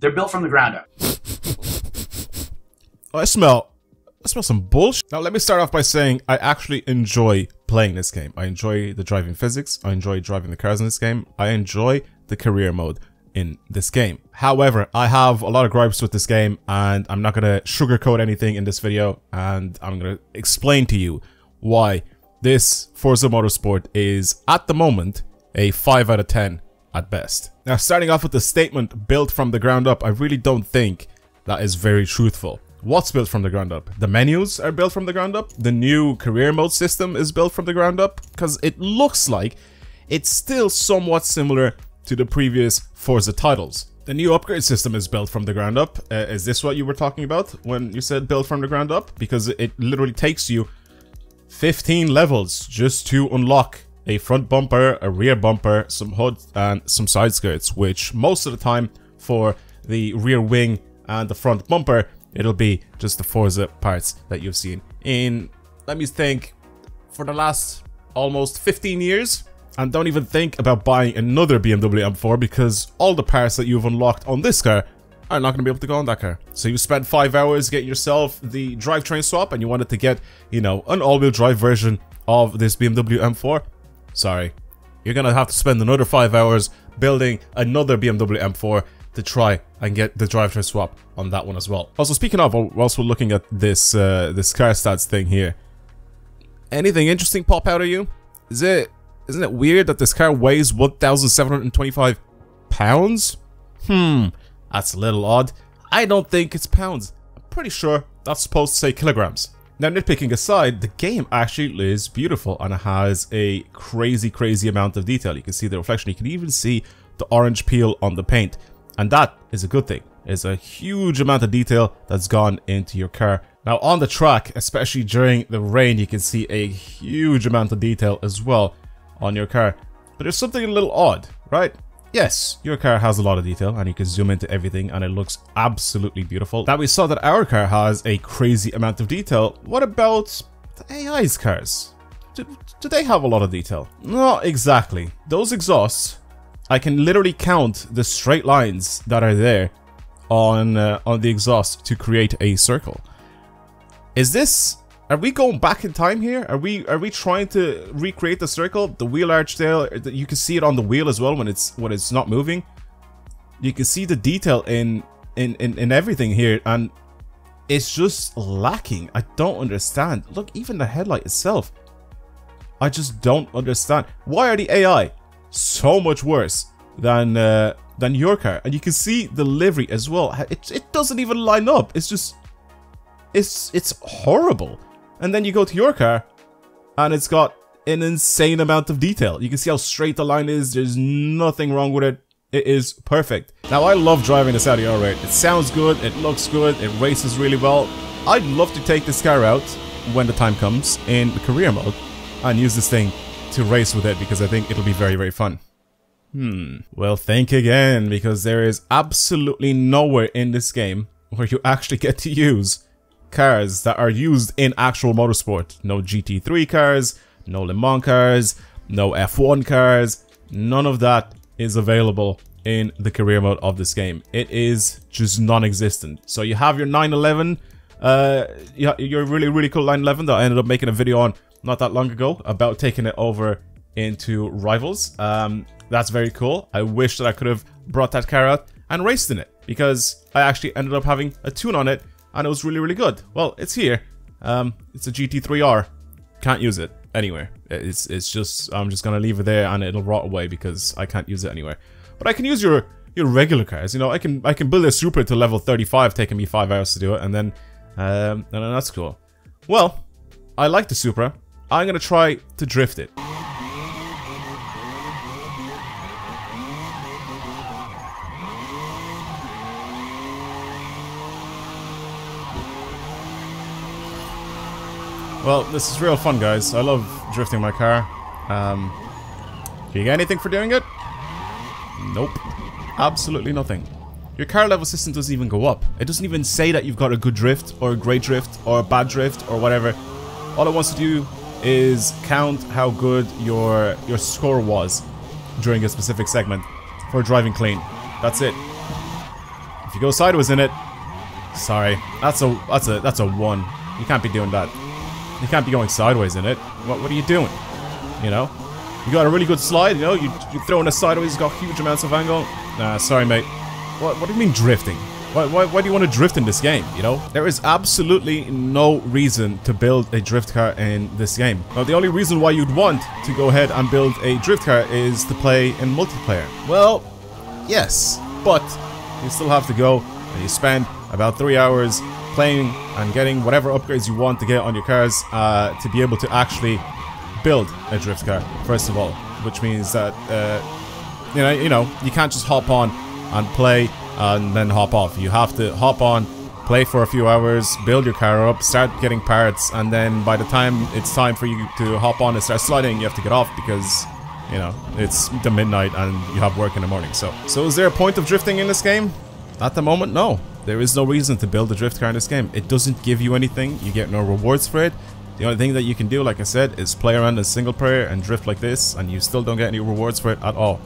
They're built from the ground up. Oh, I smell some bullshit. Now, let me start off by saying I actually enjoy playing this game. I enjoy the driving physics. I enjoy driving the cars in this game. I enjoy the career mode in this game. However, I have a lot of gripes with this game, and I'm not going to sugarcoat anything in this video, and I'm going to explain to you why this Forza Motorsport is, at the moment, a 5 out of 10 at best. Now, starting off with the statement built from the ground up, I really don't think that is very truthful. What's built from the ground up? The menus are built from the ground up. The new career mode system is built from the ground up, because it looks like it's still somewhat similar to the previous Forza titles. The new upgrade system is built from the ground up. Is this what you were talking about when you said built from the ground up? Because it literally takes you 15 levels just to unlock a front bumper, a rear bumper, some hood, and some side skirts, which most of the time for the rear wing and the front bumper, it'll be just the Forza parts that you've seen in, let me think, for the last almost 15 years. And don't even think about buying another BMW M4, because all the parts that you've unlocked on this car are not going to be able to go on that car. So you spent 5 hours getting yourself the drivetrain swap, and you wanted to get, you know, an all-wheel drive version of this BMW M4. Sorry, you're going to have to spend another 5 hours building another BMW M4 to try and get the drivetrain swap on that one as well. Also, speaking of, whilst we're looking at this this car stats thing here, anything interesting pop out of you? Isn't it weird that this car weighs 1,725 pounds? That's a little odd. I don't think it's pounds. I'm pretty sure that's supposed to say kilograms. Now, nitpicking aside, the game actually is beautiful, and it has a crazy amount of detail. You can see the reflection. You can even see the orange peel on the paint. And that is a good thing. It's a huge amount of detail that's gone into your car. Now, on the track, especially during the rain, you can see a huge amount of detail as well on your car. But there's something a little odd, right? Yes, your car has a lot of detail, and you can zoom into everything, and it looks absolutely beautiful. Now, we saw that our car has a crazy amount of detail. What about the AI's cars? Do they have a lot of detail? Not exactly. Those exhausts, I can literally count the straight lines that are there on the exhaust to create a circle. Are we going back in time here? Are we trying to recreate the circle? The wheel arch there, you can see it on the wheel as well when it's not moving. You can see the detail in everything here, and it's just lacking. I don't understand. Look, even the headlight itself, I just don't understand. Why are the AI so much worse than your car? And you can see the livery as well. It doesn't even line up. It's just it's horrible. And then you go to your car, and it's got an insane amount of detail. You can see how straight the line is. There's nothing wrong with it. It is perfect. Now, I love driving this Audi R8. It sounds good. It looks good. It races really well. I'd love to take this car out when the time comes in the career mode and use this thing to race with it, because I think it'll be very fun. Well, think again, because there is absolutely nowhere in this game where you actually get to use cars that are used in actual motorsport. No GT3 cars, no Le Mans cars, no F1 cars. None of that is available in the career mode of this game. It is just non-existent. So you have your 911, your really cool 911 that I ended up making a video on not that long ago about taking it over into Rivals. That's very cool. I wish that I could have brought that car out and raced in it, because I actually ended up having a tune on it, and it was really good. Well, it's here. It's a GT3R. Can't use it anywhere. It's just, I'm just gonna leave it there, and it'll rot away because I can't use it anywhere. But I can use your regular cars. You know, I can build a Supra to level 35, taking me 5 hours to do it, and then that's cool. Well, I like the Supra. I'm gonna try to drift it. Well, this is real fun, guys. I love drifting my car. Can you get anything for doing it? Nope. Absolutely nothing. Your car level system doesn't even go up. It doesn't even say that you've got a good drift, or a great drift, or a bad drift, or whatever. All it wants to do is count how good your score was during a specific segment for driving clean. That's it. If you go sideways in it, sorry, that's a 1. You can't be doing that. You can't be going sideways in it. What are you doing? You know, you got a really good slide. You know, you throw in a sideways, got huge amounts of angle. Nah, sorry, mate. What do you mean drifting? Why do you want to drift in this game, you know? There is absolutely no reason to build a drift car in this game. Now, the only reason why you'd want to go ahead and build a drift car is to play in multiplayer. Well, yes, but you still have to go and you spend about 3 hours playing and getting whatever upgrades you want to get on your cars to be able to actually build a drift car, first of all. Which means that, you know, you can't just hop on and play and then hop off. You have to hop on, play for a few hours, build your car up, start getting parts, and then by the time it's time for you to hop on and start sliding, you have to get off because, you know, it's the midnight and you have work in the morning. So is there a point of drifting in this game? At the moment, no. There is no reason to build a drift car in this game. It doesn't give you anything. You get no rewards for it. The only thing that you can do, like I said, is play around in single player and drift like this, and you still don't get any rewards for it at all.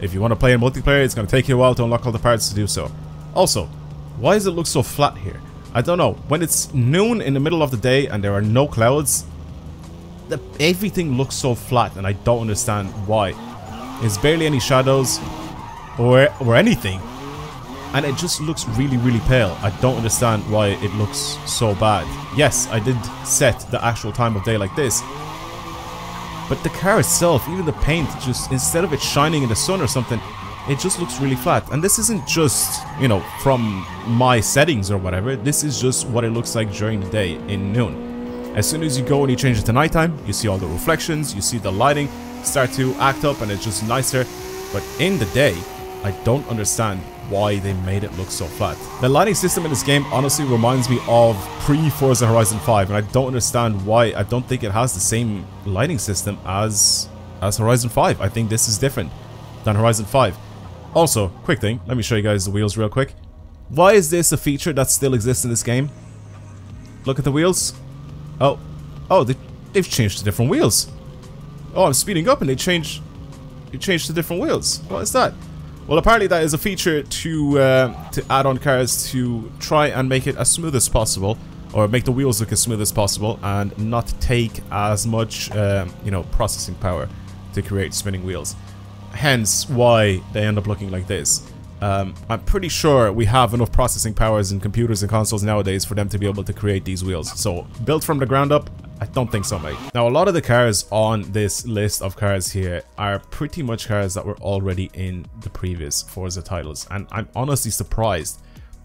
If you want to play in multiplayer, it's going to take you a while to unlock all the parts to do so. Also, why does it look so flat here? I don't know. When it's noon in the middle of the day and there are no clouds, everything looks so flat, and I don't understand why. There's barely any shadows or anything, and it just looks really, really pale. I don't understand why it looks so bad. Yes, I did set the actual time of day like this, but the car itself, even the paint, just instead of it shining in the sun or something, it just looks really flat. And this isn't just, you know, from my settings or whatever. This is just what it looks like during the day in noon. As soon as you go and you change it to nighttime, you see all the reflections, you see the lighting start to act up, and it's just nicer. But in the day, I don't understand why they made it look so flat. The lighting system in this game honestly reminds me of pre-Forza Horizon 5, and I don't understand why. I don't think it has the same lighting system as Horizon 5. I think this is different than Horizon 5. Also, quick thing, let me show you guys the wheels real quick. Why is this a feature that still exists in this game? Look at the wheels. Oh, they've changed to different wheels. Oh, I'm speeding up and they changed to different wheels. What is that? Well, apparently that is a feature to add on cars to try and make it as smooth as possible, or make the wheels look as smooth as possible, and not take as much, you know, processing power to create spinning wheels. Hence why they end up looking like this. I'm pretty sure we have enough processing powers in computers and consoles nowadays for them to be able to create these wheels. So, built from the ground up, I don't think so, mate. Now, a lot of the cars on this list of cars here are pretty much cars that were already in the previous Forza titles. And I'm honestly surprised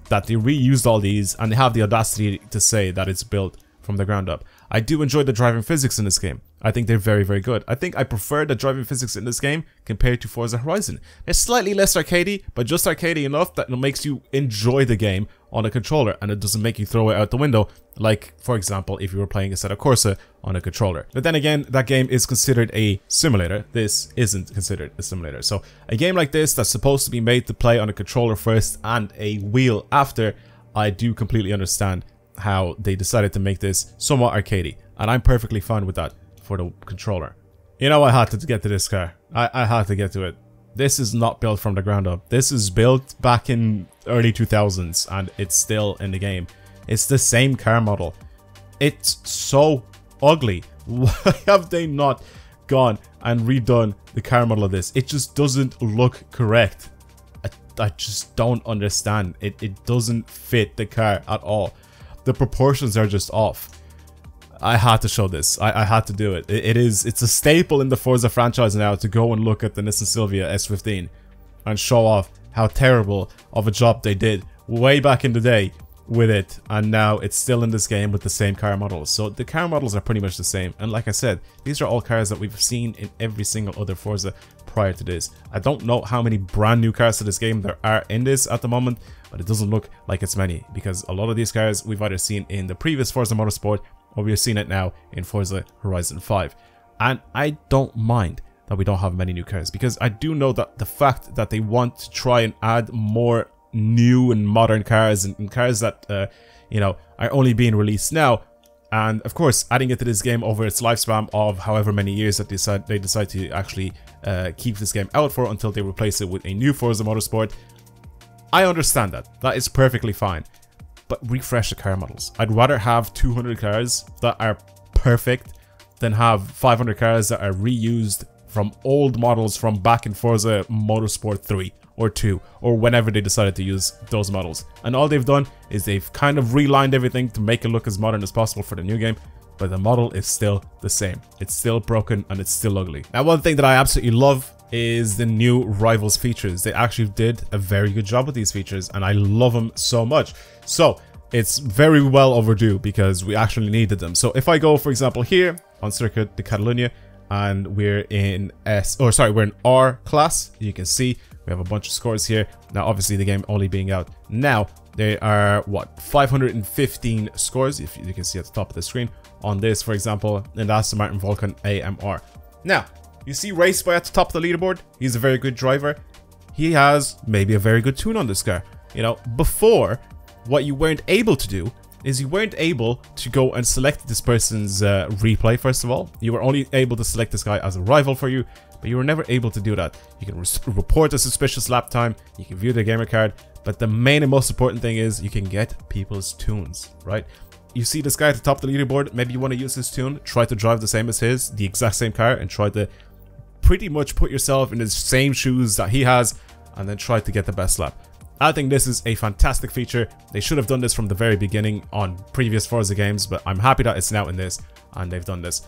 that they reused all these and they have the audacity to say that it's built from the ground up. I do enjoy the driving physics in this game. I think they're very, very good. I think I prefer the driving physics in this game compared to Forza Horizon. They're slightly less arcadey, but just arcadey enough that it makes you enjoy the game on a controller, and it doesn't make you throw it out the window, like, for example, if you were playing Assetto Corsa on a controller. But then again, that game is considered a simulator. This isn't considered a simulator. So, a game like this that's supposed to be made to play on a controller first and a wheel after, I do completely understand how they decided to make this somewhat arcadey, and I'm perfectly fine with that for the controller. You know, I had to get to this car. I had to get to it. This is not built from the ground up. This is built back in early 2000s, and it's still in the game. It's the same car model. It's so ugly. Why have they not gone and redone the car model of this? It just doesn't look correct. I just don't understand. It doesn't fit the car at all. The proportions are just off. I had to show this. I had to do it. It's a staple in the Forza franchise now to go and look at the Nissan Silvia S15 and show off how terrible of a job they did way back in the day with it, and now it's still in this game with the same car models. So the car models are pretty much the same, and like I said, these are all cars that we've seen in every single other Forza prior to this. I don't know how many brand new cars to this game there are in this at the moment, but it doesn't look like it's many, because a lot of these cars we've either seen in the previous Forza Motorsport, or we've seen it now in Forza Horizon 5. And I don't mind that we don't have many new cars, because I do know that the fact that they want to try and add more new and modern cars, and cars that you know, are only being released now, and of course adding it to this game over its lifespan of however many years that they decide to actually keep this game out for, until they replace it with a new Forza Motorsport. I understand that. That is perfectly fine. But refresh the car models. I'd rather have 200 cars that are perfect than have 500 cars that are reused from old models from back in Forza Motorsport 3 or 2 or whenever they decided to use those models. And all they've done is they've kind of relined everything to make it look as modern as possible for the new game, but the model is still the same. It's still broken and it's still ugly. Now, one thing that I absolutely love is the new Rivals features. They actually did a very good job with these features and I love them so much. So it's very well overdue because we actually needed them. So if I go, for example, here on Circuit de Catalunya, and we're in we're in R class, you can see we have a bunch of scores here. Now, obviously the game only being out now, there are what, 515 scores, if you can see at the top of the screen on this, for example, in the Aston Martin Vulcan AMR. Now, you see Raceboy at the top of the leaderboard. He's a very good driver. He has maybe a very good tune on this car. You know, before, what you weren't able to do is you weren't able to go and select this person's replay, first of all. You were only able to select this guy as a rival for you, but you were never able to do that. You can report a suspicious lap time, you can view their gamer card, but the main and most important thing is you can get people's tunes, right? You see this guy at the top of the leaderboard, maybe you want to use his tune, try to drive the same as his, the exact same car, and try to pretty much put yourself in the same shoes that he has, and then try to get the best lap. I think this is a fantastic feature. They should have done this from the very beginning on previous Forza games, but I'm happy that it's now in this, and they've done this.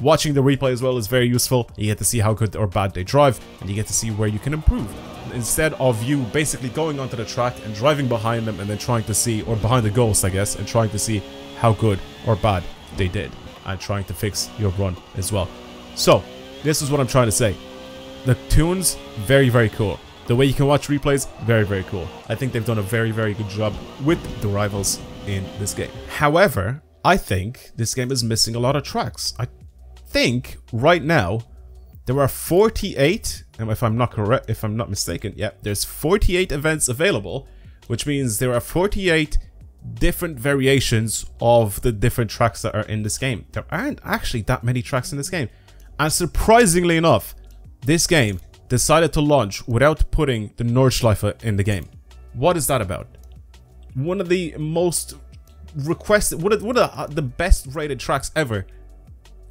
Watching the replay as well is very useful. You get to see how good or bad they drive, and you get to see where you can improve. Instead of you basically going onto the track and driving behind them and then trying to see, or behind the ghost, I guess, and trying to see how good or bad they did, and trying to fix your run as well. So, this is what I'm trying to say. The tunes, very, very cool. The way you can watch replays, very, very cool. I think they've done a very, very good job with the Rivals in this game. However, I think this game is missing a lot of tracks. I think right now there are 48, and if I'm not mistaken, yeah, there's 48 events available, which means there are 48 different variations of the different tracks that are in this game. There aren't actually that many tracks in this game. And surprisingly enough, this game decided to launch without putting the Nordschleife in the game. What is that about? One of the most requested, one of the best rated tracks ever,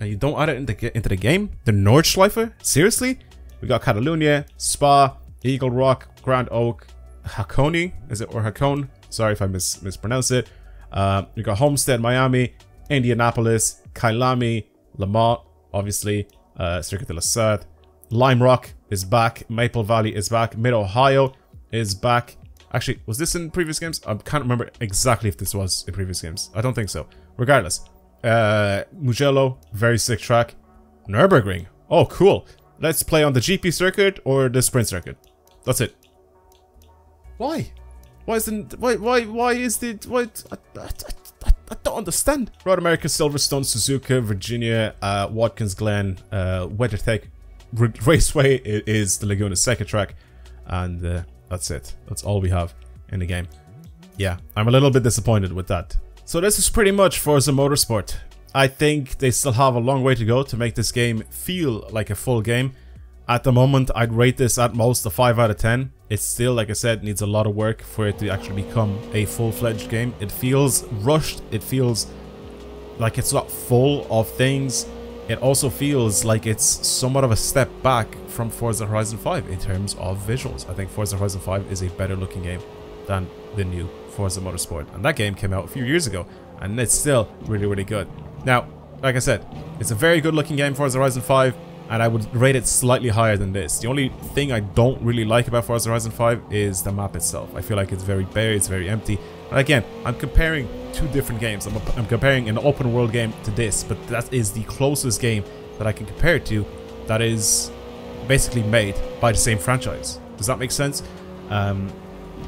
and you don't add it into the game? The Nordschleife? Seriously? We got Catalunya, Spa, Eagle Rock, Grand Oak, Hakone, is it, or Hakone? Sorry if I mispronounce it. We got Homestead, Miami, Indianapolis, Kailami, Le Mans, obviously, Circuit de la Sarthe. Lime Rock is back, Maple Valley is back, Mid-Ohio is back. Actually, was this in previous games? I can't remember exactly if this was in previous games. I don't think so. Regardless, Mugello, very sick track. Nürburgring, oh cool. Let's play on the GP circuit or the sprint circuit. That's it. Why? Why is I don't understand. Road America, Silverstone, Suzuka, Virginia, Watkins Glen, WeatherTech Raceway is the Laguna Seca track, and that's it. That's all we have in the game. Yeah, I'm a little bit disappointed with that. So this is pretty much Forza Motorsport. I think they still have a long way to go to make this game feel like a full game. At the moment, I'd rate this at most a 5 out of 10. It still, like I said, needs a lot of work for it to actually become a full-fledged game. It feels rushed. It feels like it's not full of things. It also feels like it's somewhat of a step back from Forza Horizon 5 in terms of visuals. I think Forza Horizon 5 is a better looking game than the new Forza Motorsport. And that game came out a few years ago, and it's still really, really good. Now, like I said, it's a very good looking game, Forza Horizon 5, and I would rate it slightly higher than this. The only thing I don't really like about Forza Horizon 5 is the map itself. I feel like it's very bare, it's very empty. And again, I'm comparing two different games. I'm comparing an open world game to this, but that is the closest game that I can compare it to that is basically made by the same franchise. Does that make sense?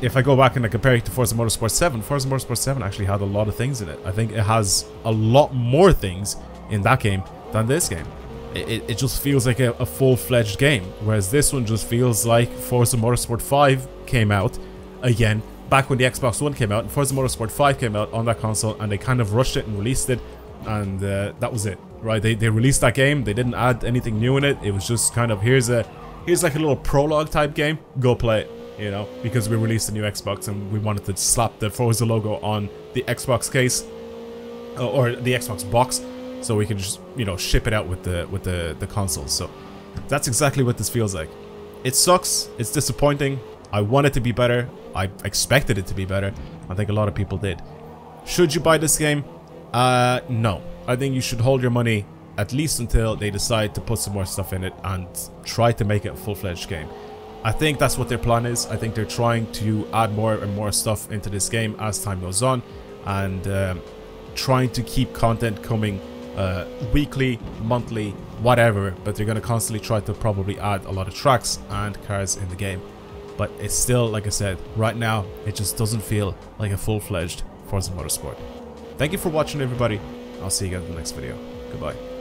If I go back and I compare it to Forza Motorsport 7, Forza Motorsport 7 actually had a lot of things in it. I think it has a lot more things in that game than this game. It just feels like a full-fledged game, whereas this one just feels like Forza Motorsport 5 came out again back when the Xbox One came out, and Forza Motorsport 5 came out on that console, and they kind of rushed it and released it, and that was it, right? They released that game, they didn't add anything new in it. It was just kind of, here's like a little prologue type game, go play it. you know, because we released a new Xbox and we wanted to slap the Forza logo on the Xbox case or the Xbox box, so we can just, you know, ship it out with the consoles. So that's exactly what this feels like. It sucks. It's disappointing. I want it to be better. I expected it to be better. I think a lot of people did. Should you buy this game? No. I think you should hold your money at least until they decide to put some more stuff in it and try to make it a full-fledged game. I think that's what their plan is. I think they're trying to add more and more stuff into this game as time goes on, and trying to keep content coming weekly, monthly, whatever, but they're going to constantly try to probably add a lot of tracks and cars in the game. But it's still, like I said, right now it just doesn't feel like a full-fledged Forza Motorsport. Thank you for watching, everybody. I'll see you guys in the next video. Goodbye.